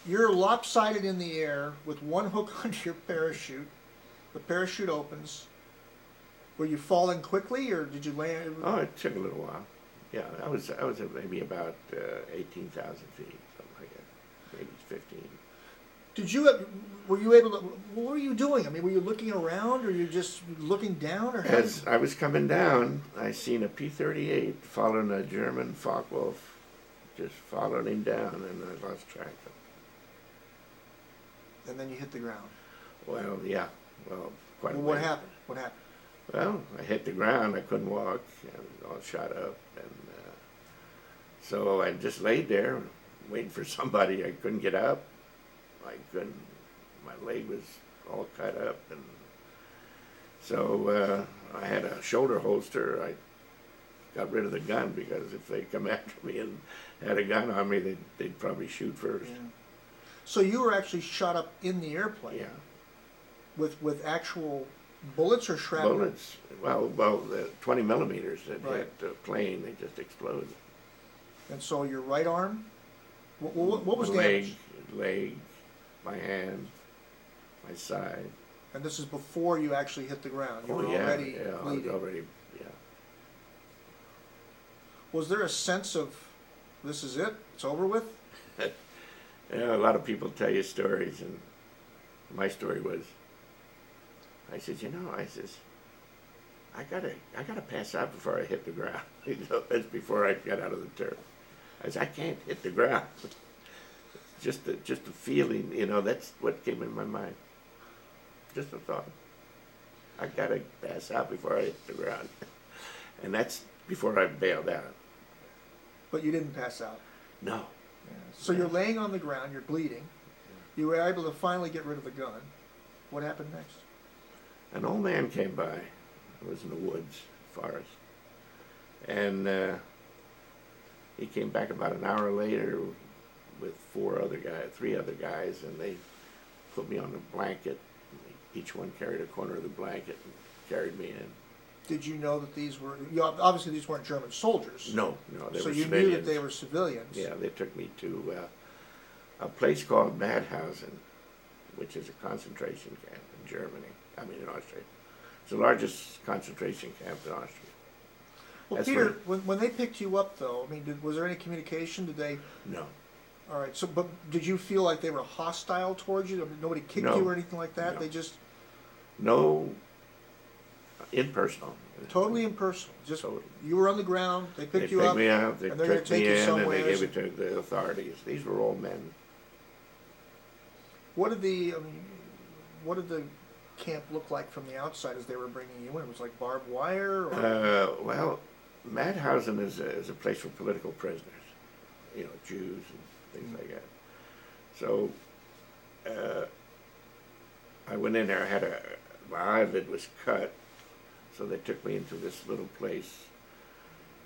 you're lopsided in the air with one hook onto your parachute. The parachute opens. Were you falling quickly, or did you land? Oh, it took a little while. Yeah, I was at maybe about 18,000 feet, something like that. Maybe 15. Were you able to? What were you doing? I mean, were you looking around, or you just looking down, or how? As I was coming down, I seen a P-38 following a German Focke-Wulf, just following him down, and I lost track of him. And then you hit the ground. Well, yeah, well, quite a Well, what ways. happened? What happened? Well, I hit the ground. I couldn't walk. I was all shot up, and so I just laid there waiting for somebody. I couldn't get up. I couldn't. My leg was all cut up, and so I had a shoulder holster. I got rid of the gun because if they come after me and had a gun on me, they'd probably shoot first. Yeah. So you were actually shot up in the airplane. Yeah. With actual bullets or shrapnel? Bullets. Well, the 20 millimeters that Right. hit the plane, they just exploded. And so your right arm, what was My damaged? leg, my hand, my side. And this is before you actually hit the ground. You were yeah, already yeah, I bleeding. was already, yeah. Was there a sense of, this is it, it's over with? Yeah, a lot of people tell you stories, and my story was, I said, I gotta pass out before I hit the ground. That's before I got out of the turf. I said, I can't hit the ground. Just the feeling, that's what came in my mind. Just a thought. I gotta pass out before I hit the ground. And that's before I bailed out. But you didn't pass out. No. Yeah. So you're laying on the ground, you're bleeding. You were able to finally get rid of the gun. What happened next? An old man came by. I was in the woods, forest. And he came back about an hour later with 3 other guys, and they put me on a blanket. Each one carried a corner of the blanket and carried me in. Did you know that these were, obviously these weren't German soldiers. No, they so were you civilians. knew that they were civilians. Yeah, they took me to a place called Mauthausen, which is a concentration camp in Germany. In Austria. It's the largest concentration camp in Austria. Well, That's Peter, when they picked you up, though, was there any communication? Did they? No. All right. So, but did you feel like they were hostile towards you? Nobody kicked No. you or anything like that. No. They just No impersonal. totally impersonal. Just Totally. you were on the ground. They They picked you picked up. me up, they and they're gonna took take me you in, and somewhere. they gave it to the authorities. These were all men. What did the camp look like from the outside as they were bringing you in? It was like barbed wire? Or? Well, Mauthausen is a place for political prisoners, Jews and things like that. So I went in there. My eyelid was cut, so they took me into this little place.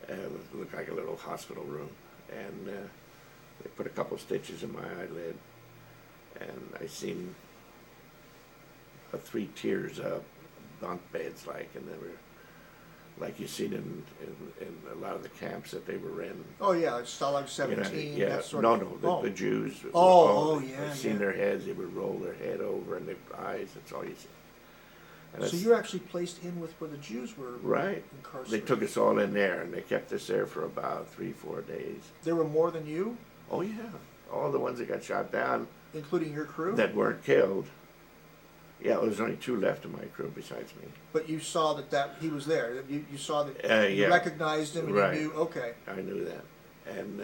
It looked like a little hospital room, and they put a couple stitches in my eyelid, and I seen 3 tiers up, bunk beds and they were like you seen in a lot of the camps that they were in. Oh yeah, like Stalag 17. Yeah, that sort no, of, the Jews. Oh, yeah. I seen their heads. They would roll their head over, and their eyes. That's all you see. And So that's- you're actually placed in with where the Jews were right. incarcerated. They took us all in there, and they kept us there for about 3-4 days. There were more than you, Oh yeah, all the ones that got shot down including your crew? that weren't killed. Yeah, there was only 2 left of my crew besides me. But you saw that he was there. You saw that you Yeah. recognized him and Right. you knew, okay. I knew that, and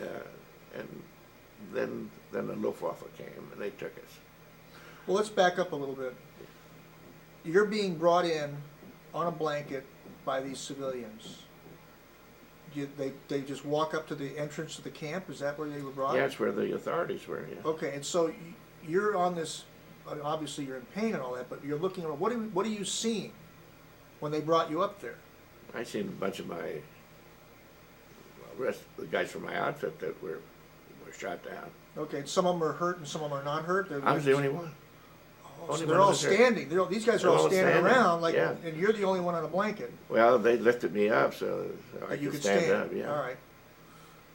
then the Luftwaffe came and they took us. Well, let's back up a little bit. You're being brought in on a blanket by these civilians. They just walk up to the entrance to the camp? Is that where they were brought? Yeah, that's where the authorities were. Yeah. Okay, and so you're on this, obviously you're in pain and all that, but you're looking at, what are you seeing when they brought you up there? I seen a bunch of my the guys from my outfit that were shot down. Okay, and some of them are hurt and some of them are not hurt? I was the only one. Oh, only so one they're all was hurt. standing. These guys are They're all all standing standing, around, like, yeah. and you're the only one on a blanket. Well, they lifted me up so I That you could could stand up. Yeah. All right.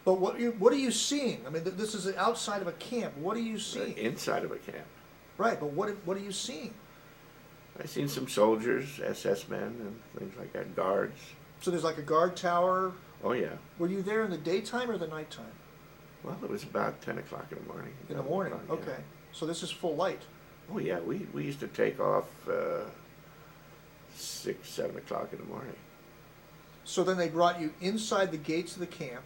But what are you seeing? I mean, this is outside of a camp. What are you seeing? Inside of a camp. Right, but what are you seeing? I seen some soldiers, SS men, and things like that, guards. So there's like a guard tower. Oh yeah. Were you there in the daytime or the nighttime? Well, it was about 10 o'clock in the morning. In the morning. 11 o'clock, yeah. Okay. So this is full light. Oh yeah, we used to take off 6, 7 o'clock in the morning. So then they brought you inside the gates of the camp.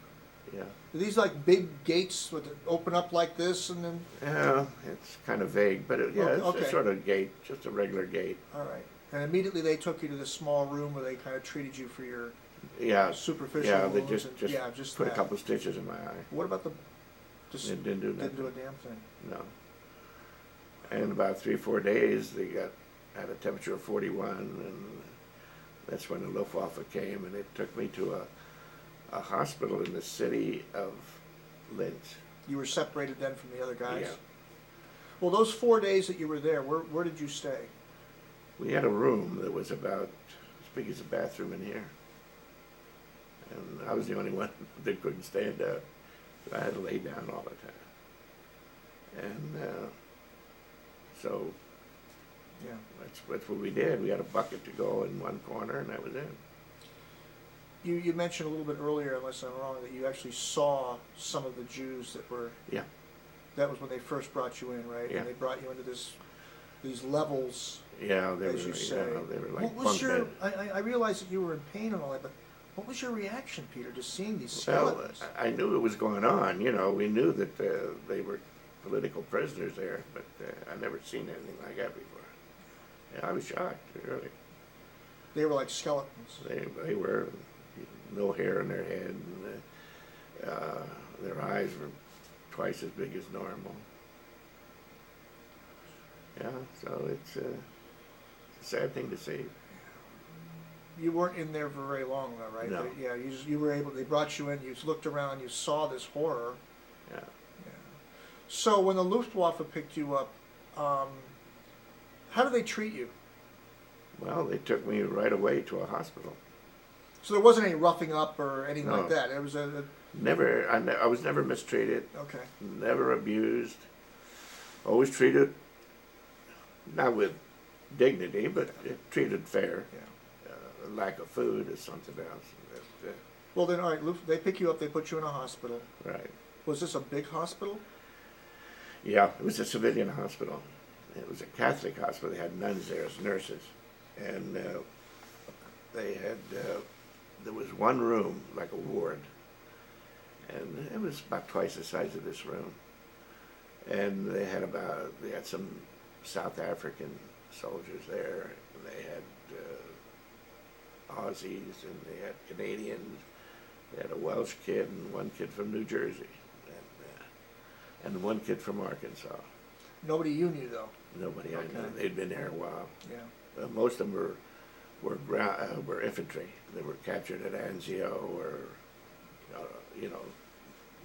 Yeah. Are these like big gates that open up like this and then? Yeah, it's kind of vague, but yeah, Okay. it's a sort of gate, just a regular gate. All right. And immediately they took you to this small room where they kind of treated you for your Yeah. superficial Yeah, they wounds just and, just put that. a couple stitches in my eye. What about the? Just It didn't do nothing. didn't do a damn thing. No. And about 3-4 days, they got at a temperature of 41, and that's when the Luftwaffe came, and it took me to a hospital in the city of Linz. You were separated then from the other guys? Yeah. Well, those 4 days that you were there, where did you stay? We had a room that was about as big as a bathroom in here. And I was the only one that couldn't stand up. So I had to lay down all the time. And so Yeah. that's what we did. We had a bucket to go in one corner, and that was it. You mentioned a little bit earlier, unless I'm wrong, that you actually saw some of the Jews that were. Yeah. That was when they first brought you in, right? Yeah. And they brought you into these levels. Yeah, they were, As you say. they were like What was bunk your? beds. I realized that you were in pain and all that, but what was your reaction, Peter, to seeing these Well, skeletons? I knew it was going on. You know, we knew that they were political prisoners there, but I never seen anything like that before. Yeah, I was shocked, really. They were like skeletons. They were no hair in their head, and their eyes were twice as big as normal. Yeah, so it's a sad thing to see. You weren't in there for very long, though, right? No. Yeah, you were able. They brought you in. You looked around. You saw this horror. Yeah. Yeah. So when the Luftwaffe picked you up, how did they treat you? Well, they took me right away to a hospital. So there wasn't any roughing up or anything No. like that. It was a Never, I was never mistreated, okay. never abused, always treated, not with dignity, but treated fair. Yeah. Lack of food is something else. But, Well then, all right. They pick you up. They put you in a hospital. right. Was this a big hospital? Yeah, it was a civilian hospital. It was a Catholic hospital. They had nuns there as nurses. And they had, there was one room, like a ward. And it was about twice the size of this room. And they had some South African soldiers there. And they had Aussies, and they had Canadians. They had a Welsh kid and one kid from New Jersey. And one kid from Arkansas. Nobody you knew though. Nobody I Okay. knew. They'd been there a while. Yeah. Most of them were infantry. They were captured at Anzio or,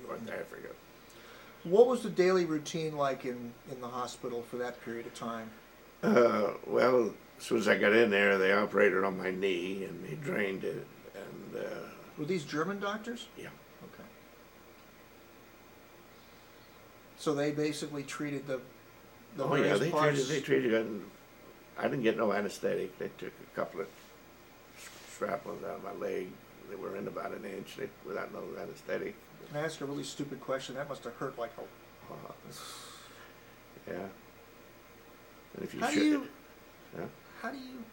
North Africa. What was the daily routine like in the hospital for that period of time? Well, as soon as I got in there, they operated on my knee and they drained it. And Were these German doctors? yeah, Okay. So they basically treated the oh yeah, various parts. they treated it I didn't get no anesthetic. They took a couple of shrapnels out of my leg. They were in about an inch without no anesthetic. Can I ask a really stupid question? That must have hurt like a... Yeah. And if you How do should, you... yeah. How do you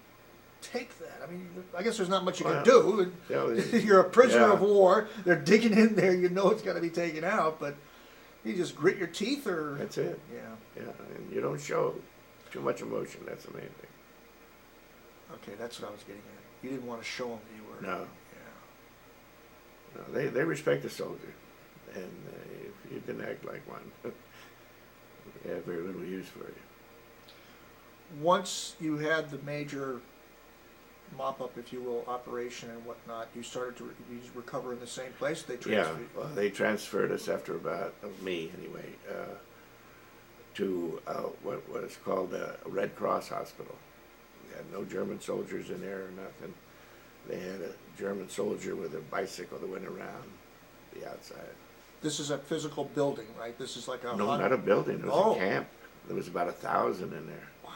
take that? I mean, I guess there's not much you Well, can do. yeah, You're a prisoner yeah. of war. They're digging in there. You know it's got to be taken out, but you just grit your teeth, or That's it. yeah. Yeah, and you don't show too much emotion. That's the main thing. Okay, that's what I was getting at. You didn't want to show them you were. No. Yeah. No, they respect the soldier, and if you didn't act like one, they have very little use for you. Once you had the major mop-up, if you will, operation and whatnot, you started to you recover in the same place. They Yeah, transferred. well, they transferred us after about, me anyway, to what is called a Red Cross hospital. We had no German soldiers in there or nothing. They had a German soldier with a bicycle that went around the outside. This is a physical building, right? This is like a No, not a building. It was Oh. a camp. There was about 1,000 in there. Wow.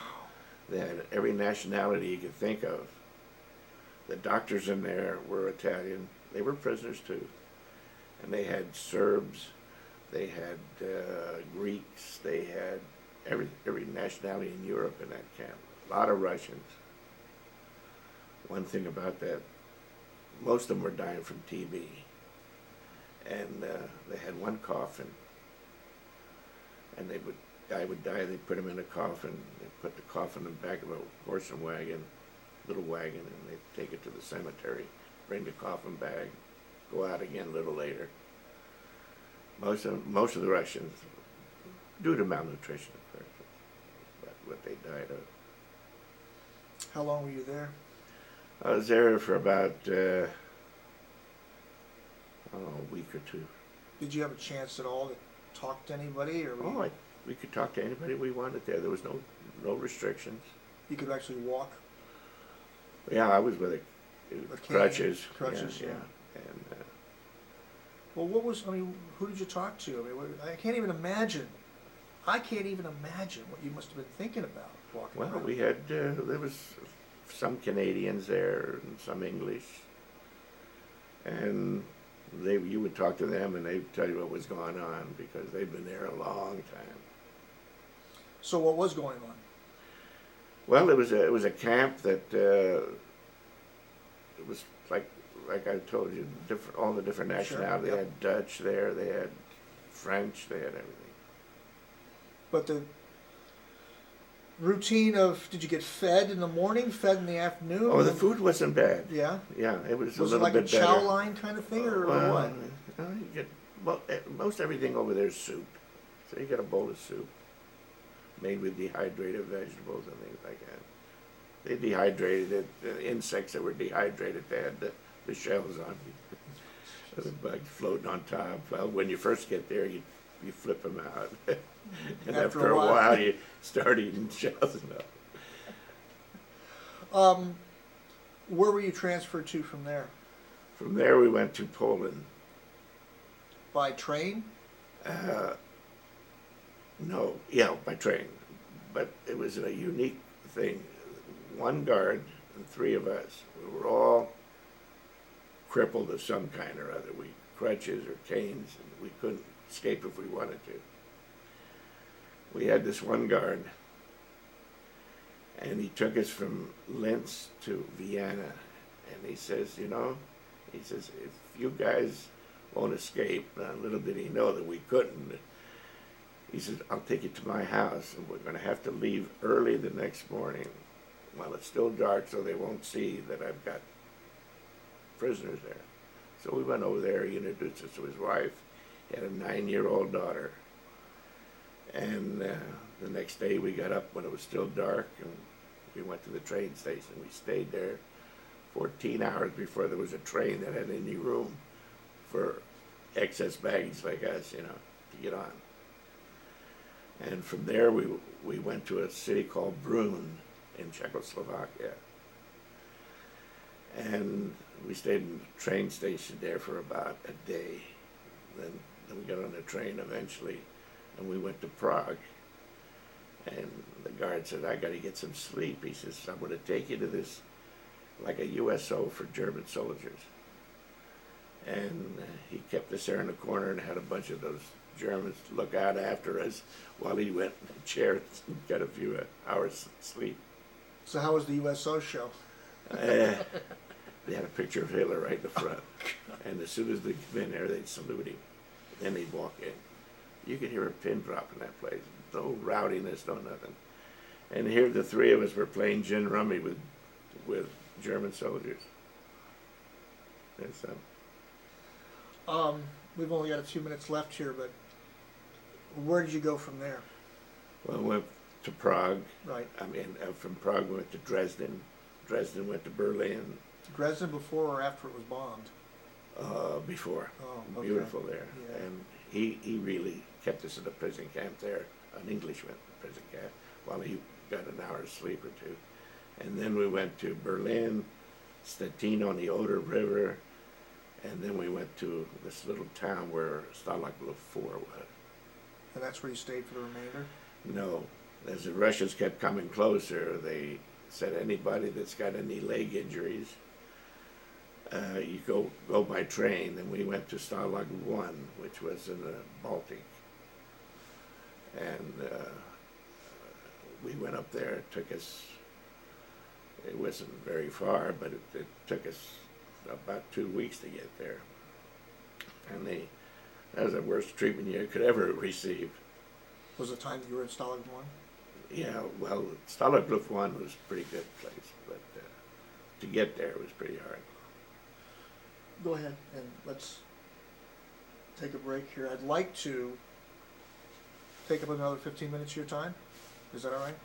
They had every nationality you could think of. The doctors in there were Italian. They were prisoners too. And they had Serbs. They had Greeks. They had every nationality in Europe in that camp. A lot of Russians. One thing about that, most of them were dying from TB. And they had one coffin. And guy would die, they'd put him in a coffin. They'd put the coffin in the back of a horse and wagon, little wagon, and they'd take it to the cemetery, bring the coffin back, go out again a little later. Most of the Russians, due to malnutrition, of course, that's what they died of. How long were you there? I was there for about a week or two. Did you have a chance at all to talk to anybody, or were you, We could talk to anybody we wanted there. There was no restrictions. you could actually walk? Yeah, I was with cane, crutches. crutches, yeah. And Well, who did you talk to? I mean, I can't even imagine. I can't even imagine what you must have been thinking about walking well, around. we had there was some Canadians there and some English, and you would talk to them and they'd tell you what was going on because they'd been there a long time. So what was going on? Well, it was a camp that it was like I told you, all the different nationalities. Sure, They had Dutch there, they had French, they had everything. But the routine of, did you get fed in the morning, fed in the afternoon? Oh, the food wasn't bad. Yeah? Yeah, it was a Was it little like a bit chow better. line kind of thing, or Well, what? you get, most everything over there is soup. So you get a bowl of soup made with dehydrated vegetables and things like that. They dehydrated it, the insects that were dehydrated, they had the shells on. The bugs floating on top. Well, when you first get there, you flip them out. And after a while, you start eating shells. Where were you transferred to from there? From there, we went to Poland. By train? No, yeah, by train. But it was a unique thing. One guard and 3 of us. We were all crippled of some kind or other. We crutches or canes, and we couldn't escape if we wanted to. We had this one guard, and he took us from Linz to Vienna, and he says, if you guys won't escape, little did he know that we couldn't. He says, I'll take you to my house, and we're going to have to leave early the next morning while it's still dark so they won't see that I've got prisoners there. So we went over there, he introduced us to his wife. He had a 9-year-old daughter. And the next day we got up when it was still dark, and we went to the train station. We stayed there 14 hours before there was a train that had any room for excess baggage like us, to get on. And from there we went to a city called Brunn in Czechoslovakia. And we stayed in the train station there for about a day. Then we got on the train eventually, and we went to Prague. And the guard said, I got to get some sleep. He says, I'm going to take you to this, like a USO for German soldiers. And he kept us there in the corner and had a bunch of those Germans look out after us while he went in the chair and got a few hours sleep. So how was the USO show? They had a picture of Hitler right in the front. And as soon as they come in there, they'd salute him. Then they'd walk in. You could hear a pin drop in that place. No rowdiness, no nothing. And here the three of us were playing gin rummy with German soldiers. And so, We've only got a few minutes left here, but where did you go from there? well, we went to Prague. Right. I mean, from Prague we went to Dresden. Dresden went to Berlin. Dresden before or after it was bombed? Before. Oh, okay. Beautiful there. Yeah. And he really kept us in a prison camp there, an Englishman prison camp, while he got an hour's sleep or two. And then we went to Berlin, Stettin on the Oder River, and then we went to this little town where Stalag Luft IV was. And that's where you stayed for the remainder? No, as the Russians kept coming closer, they said anybody that's got any leg injuries, you go by train. And we went to Stalag I, which was in the Baltic. And we went up there. It took us, it wasn't very far, but it took us about 2 weeks to get there. And that was the worst treatment you could ever receive. Was the time that you were at Stalag I? Yeah, well, Stalag Luft I was a pretty good place, but to get there was pretty hard. Go ahead and let's take a break here. I'd like to take up another 15 minutes of your time. Is that all right?